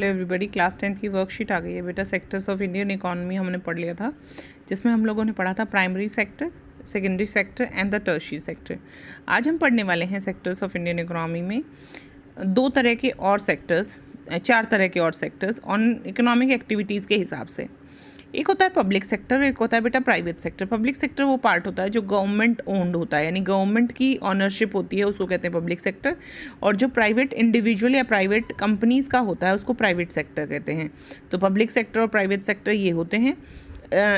Hello everybody, class 10th की worksheet आ गई है बेटा। सेक्टर्स ऑफ इंडियन इकोनॉमी हमने पढ़ लिया था, जिसमें हम लोगों ने पढ़ा था primary sector, secondary sector and the tertiary sector. आज हम पढ़ने वाले हैं सेक्टर्स ऑफ इंडियन इकोनॉमी में दो तरह के और सेक्टर्स, चार तरह के और सेक्टर्स ऑन इकोनॉमिक एक्टिविटीज़ के हिसाब से। एक होता है पब्लिक सेक्टर, एक होता है बेटा प्राइवेट सेक्टर। पब्लिक सेक्टर वो पार्ट होता है जो गवर्नमेंट ओन्ड होता है, यानी गवर्नमेंट की ऑनरशिप होती है, उसको कहते हैं पब्लिक सेक्टर। और जो प्राइवेट इंडिविजुअल या प्राइवेट कंपनीज़ का होता है उसको प्राइवेट सेक्टर कहते हैं। तो पब्लिक सेक्टर और प्राइवेट सेक्टर ये होते हैं।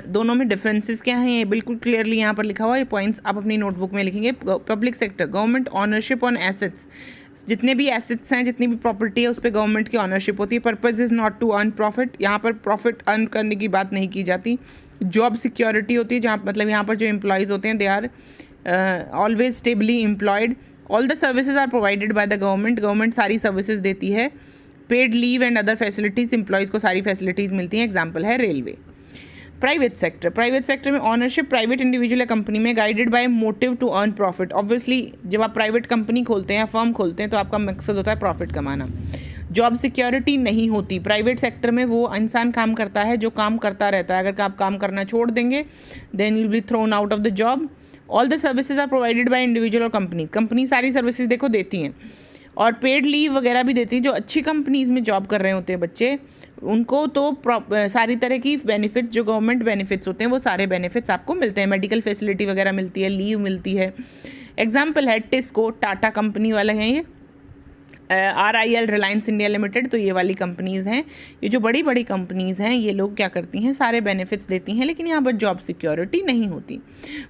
दोनों में डिफरेंसेस क्या हैं ये बिल्कुल क्लियरली यहाँ पर लिखा हुआ है। ये पॉइंट्स आप अपनी नोटबुक में लिखेंगे। Public sector, government ownership on assets, जितने भी एसेट्स हैं, जितनी भी प्रॉपर्टी है उस पर गवर्नमेंट की ऑनरशिप होती है। Purpose is not to earn profit, यहाँ पर प्रॉफिट अर्न करने की बात नहीं की जाती। जॉब सिक्योरिटी होती है, जहाँ मतलब यहाँ पर जो एम्प्लॉयज़ होते हैं they are always stably employed. All the services are provided by the government, government सारी सर्विसेज देती है। Paid leave and other facilities, employees को सारी फैसिलिटीज़ मिलती हैं। एग्जाम्पल है railway. Private sector, private sector में ऑनरशिप प्राइवेट इंडिविजुअल या कंपनी में, guided by motive to earn profit. Obviously जब आप प्राइवेट कंपनी खोलते हैं या फर्म खोलते हैं तो आपका मकसद होता है प्रॉफिट कमाना। जॉब सिक्योरिटी नहीं होती प्राइवेट सेक्टर में। वो इंसान काम करता है जो काम करता रहता है। अगर आप काम करना छोड़ देंगे then you will be thrown out of the job. All the services are provided by individual और कंपनी, कंपनी सारी सर्विसेज देखो देती हैं। और पेड लीव वगैरह भी देती हैं। जो अच्छी कंपनीज़ में जॉब कर रहे होते हैं बच्चे, उनको तो सारी तरह की बेनिफिट, जो गवर्नमेंट बेनिफिट्स होते हैं वो सारे बेनिफिट्स आपको मिलते हैं। मेडिकल फैसिलिटी वगैरह मिलती है, लीव मिलती है। एग्जाम्पल है टिस्को, टाटा कंपनी वाले हैं ये, RIL, रिलायंस इंडिया लिमिटेड। तो ये वाली कंपनीज़ हैं। ये जो बड़ी बड़ी कंपनीज़ हैं ये लोग क्या करती हैं, सारे बेनिफिट्स देती हैं, लेकिन यहाँ पर जॉब सिक्योरिटी नहीं होती।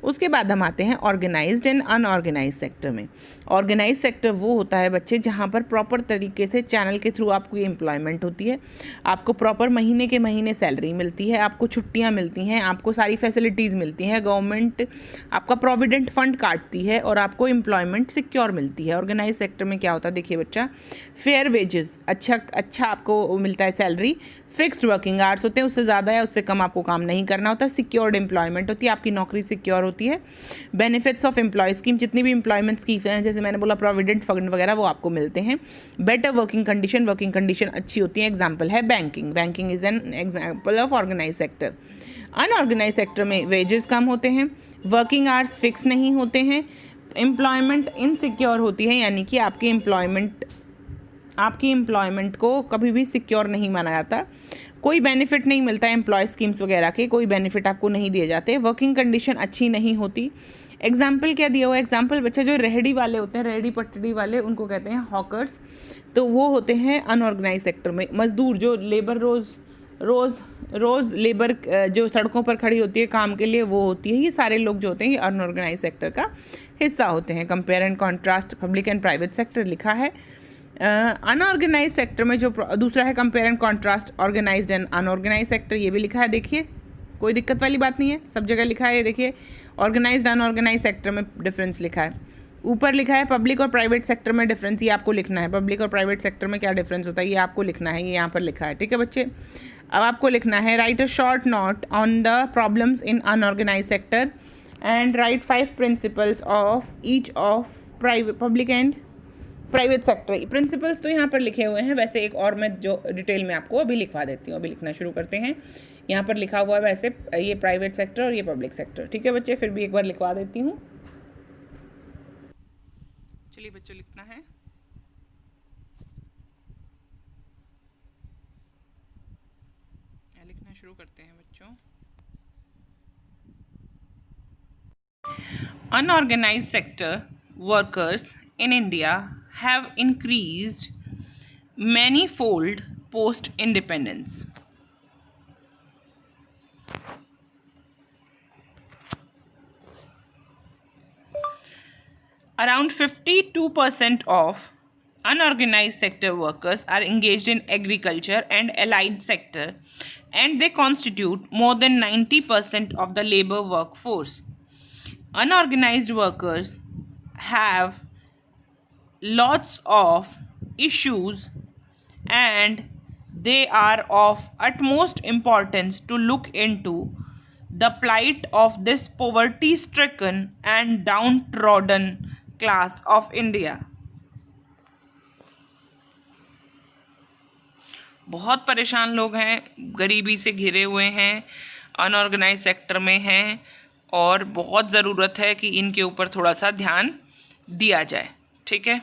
उसके बाद हम आते हैं ऑर्गेनाइज्ड एंड अनऑर्गेनाइज्ड सेक्टर में। ऑर्गेनाइज सेक्टर वो होता है बच्चे जहाँ पर प्रॉपर तरीके से चैनल के थ्रू आपको ये एम्प्लॉयमेंट होती है। आपको प्रॉपर महीने के महीने सैलरी मिलती है, आपको छुट्टियाँ मिलती हैं, आपको सारी फैसिलिटीज़ मिलती हैं, गवर्नमेंट आपका प्रोविडेंट फंड काटती है और आपको एम्प्लॉयमेंट सिक्योर मिलती है। ऑर्गेनाइज सेक्टर में क्या होता है देखिए बच्चा, फेयर वेजेस, अच्छा आपको मिलता है सैलरी। फिक्स्ड वर्किंग आवर्स होते हैं, उससे ज़्यादा या उससे कम आपको काम नहीं करना होता। सिक्योर्ड एम्प्लॉयमेंट होती है, आपकी नौकरी सिक्योर होती है। बेनिफिट्स ऑफ एम्प्लॉय स्कीम, जितनी भी एम्प्लॉयमेंट स्कीम हैं जैसे मैंने बोला प्रोविडेंट फंड वगैरह, वो आपको मिलते हैं। Better working condition, working condition अच्छी होती है। एग्जाम्पल है banking, banking is an example of organise sector. Unorganise sector में वेजेस कम होते हैं, वर्किंग आवर्स फिक्स नहीं होते हैं, एम्प्लॉयमेंट इनसिक्योर होती है, यानी कि आपकी एम्प्लॉयमेंट को कभी भी सिक्योर नहीं माना जाता। कोई बेनिफिट नहीं मिलता है एम्प्लॉय स्कीम्स वगैरह के, कोई बेनिफिट आपको नहीं दिए जाते। वर्किंग कंडीशन अच्छी नहीं होती। एग्जाम्पल क्या दिया हुआ है, एग्जाम्पल बच्चा जो रेहड़ी वाले होते हैं, रेहड़ी पटड़ी वाले, उनको कहते हैं हॉकर्स। तो वो होते हैं अनऑर्गेनाइज सेक्टर में। मजदूर जो लेबर रोज़ लेबर जो सड़कों पर खड़ी होती है काम के लिए, वो होती है। ये सारे लोग जो होते हैं ये अनऑर्गेनाइज सेक्टर का हिस्सा होते हैं। Compare and contrast public and private sector लिखा है। अनऑर्गेनाइज सेक्टर में जो दूसरा है compare and contrast organised and unorganise sector, ये भी लिखा है। देखिए कोई दिक्कत वाली बात नहीं है, सब जगह लिखा है। ये देखिए ऑर्गेनाइज्ड अनऑर्गेनाइज सेक्टर में डिफरेंस लिखा है। ऊपर लिखा है पब्लिक और प्राइवेट सेक्टर में डिफरेंस, ये आपको लिखना है। पब्लिक और प्राइवेट सेक्टर में क्या डिफरेंस होता है ये आपको लिखना है, ये यहाँ पर लिखा है। ठीक है बच्चे, अब आपको लिखना है write a short note on the problems in unorganise sector and write 5 principles of each of public and private sector. Principles तो यहाँ पर लिखे हुए हैं, वैसे एक और मैं जो डिटेल में आपको अभी लिखवा देती हूँ। अभी लिखना शुरू करते हैं। यहाँ पर लिखा हुआ है वैसे ये प्राइवेट सेक्टर और ये पब्लिक सेक्टर। ठीक है बच्चे, फिर भी एक बार लिखवा देती हूँ। चलिए बच्चों लिखना है। लिखना शुरू करते हैं बच्चों। Unorganized sector workers in India have increased manifold post independence. Around 52% of unorganized sector workers are engaged in agriculture and allied sector, and they constitute more than 90% of the labor workforce. Unorganized workers have lots of issues, and they are of utmost importance to look into the plight of this poverty stricken and downtrodden class of India. बहुत परेशान लोग हैं, गरीबी से घिरे हुए हैं, unorganised sector में हैं और बहुत ज़रूरत है कि इनके ऊपर थोड़ा सा ध्यान दिया जाए। ठीक है,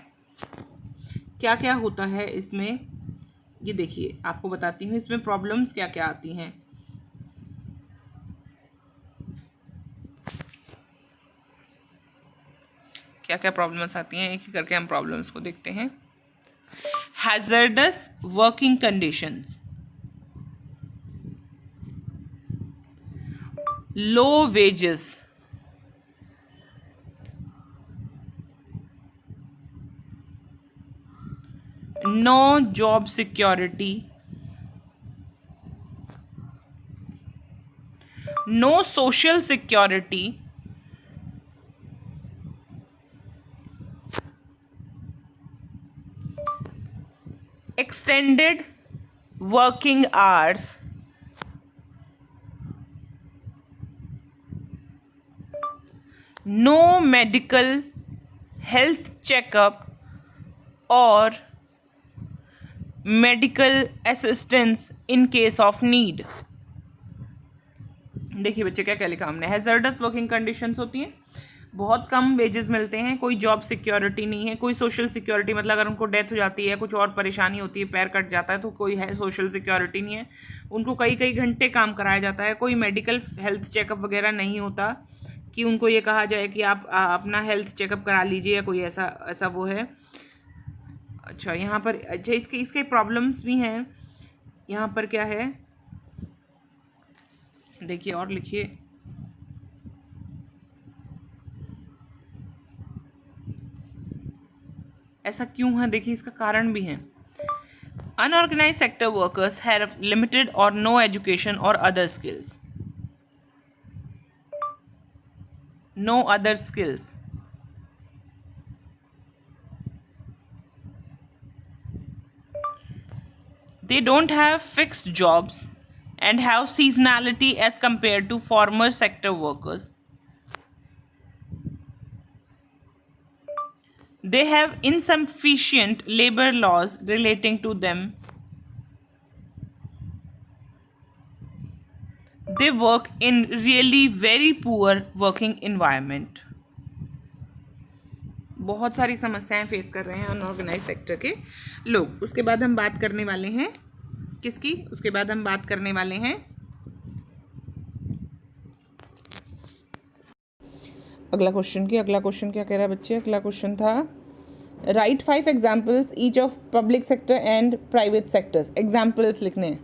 क्या क्या होता है इसमें ये देखिए, आपको बताती हूँ इसमें प्रॉब्लम्स क्या क्या आती हैं। क्या क्या प्रॉब्लम्स आती हैं, एक एक करके हम प्रॉब्लम्स को देखते हैं। Hazardous working conditions, low wages, no job security, no social security, extended working hours, no medical health checkup or medical assistance in case of need। देखिए बच्चे क्या क्या लिखा हमने। हैजर्डस वर्किंग कंडीशंस होती हैं, बहुत कम वेजेस मिलते हैं, कोई जॉब सिक्योरिटी नहीं है, कोई सोशल सिक्योरिटी मतलब अगर उनको डेथ हो जाती है, कुछ और परेशानी होती है, पैर कट जाता है तो कोई है सोशल सिक्योरिटी नहीं है, उनको कई कई घंटे काम कराया जाता है, कोई मेडिकल हेल्थ चेकअप वगैरह नहीं होता कि उनको ये कहा जाए कि आप अपना हेल्थ चेकअप करा लीजिए या कोई ऐसा ऐसा वो है। अच्छा यहाँ पर अच्छा इसके इसके प्रॉब्लम्स भी हैं। यहाँ पर क्या है देखिए और लिखिए, ऐसा क्यों है देखिए, इसका कारण भी है। Unorganise sector workers have limited और नो एजुकेशन और other skills, no other skills, they don't have fixed jobs and have seasonality as compared to former sector workers. They have insufficient labor laws relating to them. They work in really very poor working environment. बहुत सारी समस्याएं face कर रहे हैं unorganised sector के लोग। उसके बाद हम बात करने वाले हैं किसकी, उसके बाद हम बात करने वाले हैं अगला क्वेश्चन की। अगला क्वेश्चन क्या कह रहा है बच्चे, अगला क्वेश्चन था right 5 examples each of public sector and private sectors. Examples लिखने हैं।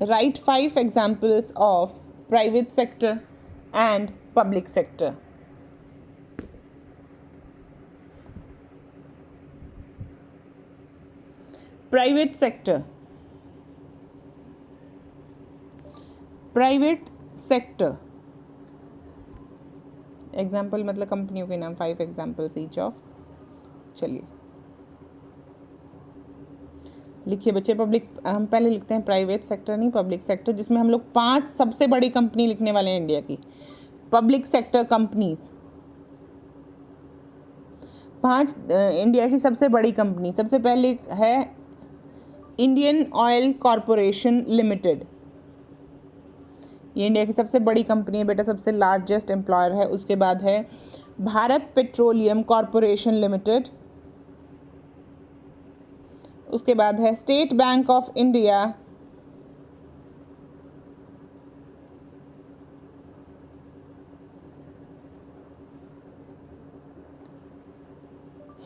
Write 5 examples of private sector and public sector. Private sector. Private sector. Example मतलब कंपनियों के नाम, 5 examples each of। चलिए लिखिए बच्चे। पब्लिक हम पहले लिखते हैं प्राइवेट सेक्टर, नहीं पब्लिक सेक्टर, जिसमें हम लोग 5 सबसे बड़ी कंपनी लिखने वाले हैं इंडिया की। पब्लिक सेक्टर कंपनीज, 5 इंडिया की सबसे बड़ी कंपनी। सबसे पहले है इंडियन ऑयल कॉरपोरेशन लिमिटेड, ये इंडिया की सबसे बड़ी कंपनी है बेटा, सबसे लार्जेस्ट एम्प्लॉयर है। उसके बाद है भारत पेट्रोलियम कॉरपोरेशन लिमिटेड। उसके बाद है state bank of India,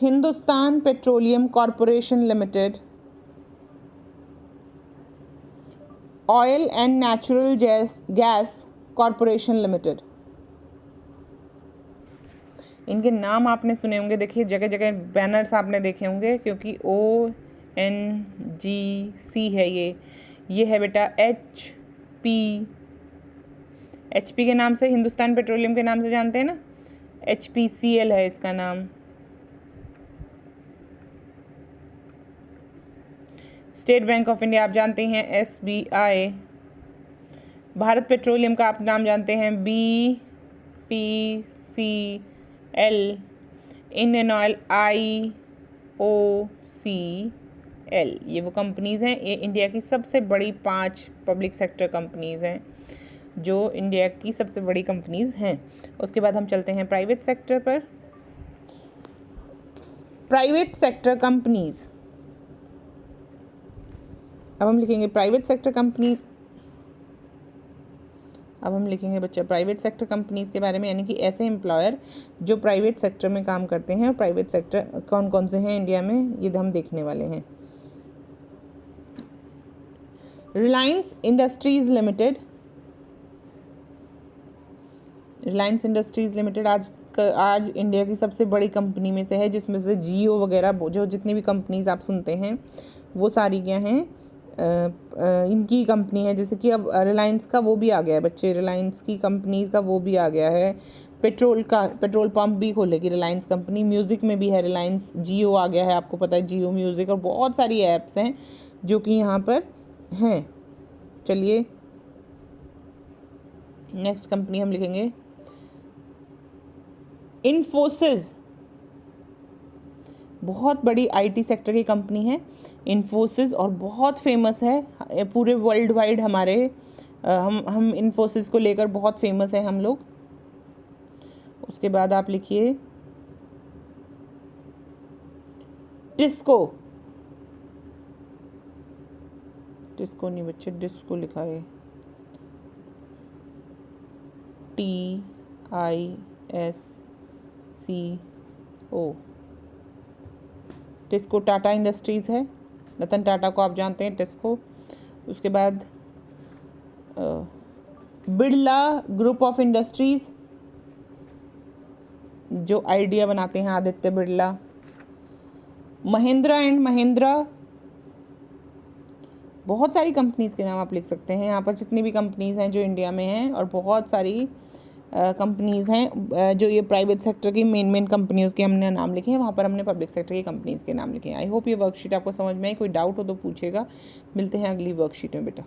Hindustan petroleum corporation limited, oil and natural gas corporation limited. इनके नाम आपने सुने होंगे, देखिए जगह जगह बैनर्स आपने देखे होंगे, क्योंकि ONGC है ये है बेटा HP के नाम से, हिंदुस्तान पेट्रोलियम के नाम से जानते हैं ना, HPCL है इसका नाम। स्टेट बैंक ऑफ इंडिया आप जानते हैं SBI। भारत पेट्रोलियम का आप नाम जानते हैं BPCL। L, Indian oil IOCL, ये वो कंपनीज़ हैं। ये इंडिया की सबसे बड़ी 5 पब्लिक सेक्टर कंपनीज़ हैं, जो इंडिया की सबसे बड़ी कंपनीज़ हैं। उसके बाद हम चलते हैं प्राइवेट सेक्टर पर। प्राइवेट सेक्टर कंपनीज़, अब हम लिखेंगे प्राइवेट सेक्टर कंपनीज। अब हम लिखेंगे बच्चा प्राइवेट सेक्टर कंपनीज़ के बारे में, यानी कि ऐसे एम्प्लॉयर जो प्राइवेट सेक्टर में काम करते हैं। और प्राइवेट सेक्टर कौन कौन से हैं इंडिया में, ये हम देखने वाले हैं। Reliance industries limited, Reliance industries limited आज इंडिया की सबसे बड़ी कंपनी में से है, जिसमें से जियो वगैरह जो जितनी भी कंपनीज़ आप सुनते हैं वो सारी क्या हैं, इनकी कंपनी है। जैसे कि अब रिलायंस का वो भी आ गया है बच्चे, रिलायंस की कंपनी का वो भी आ गया है। पेट्रोल पंप भी खोलेगी रिलायंस कंपनी। म्यूज़िक में भी है रिलायंस, जियो आ गया है, आपको पता है जियो म्यूज़िक, और बहुत सारी ऐप्स हैं जो कि यहाँ पर हैं। चलिए नेक्स्ट कंपनी हम लिखेंगे इन्फोसिस, बहुत बड़ी आईटी सेक्टर की कंपनी है इन्फोसिस, और बहुत फेमस है पूरे वर्ल्ड वाइड। हमारे हम इन्फोसिस को लेकर बहुत फेमस है हम लोग। उसके बाद आप लिखिए टिस्को, टिस्को नहीं बच्चे, डिस्को लिखा है, TISCO। टिस्को टाटा इंडस्ट्रीज़ है, रतन टाटा को आप जानते हैं, टिस्को। उसके बाद बिरला ग्रुप ऑफ इंडस्ट्रीज़, जो आइडिया बनाते हैं आदित्य बिरला। महिंद्रा एंड महिंद्रा, बहुत सारी कंपनीज़ के नाम आप लिख सकते हैं यहाँ पर, जितनी भी कंपनीज़ हैं जो इंडिया में हैं, और बहुत सारी कंपनीज़ हैं जो ये प्राइवेट सेक्टर की मेन कंपनीज़ के हमने नाम लिखे हैं, वहाँ पर हमने पब्लिक सेक्टर की कंपनीज़ के नाम लिखे हैं। आई होप ये वर्कशीट आपको समझ में आई। कोई डाउट हो तो पूछेगा। मिलते हैं अगली वर्कशीट में बेटा।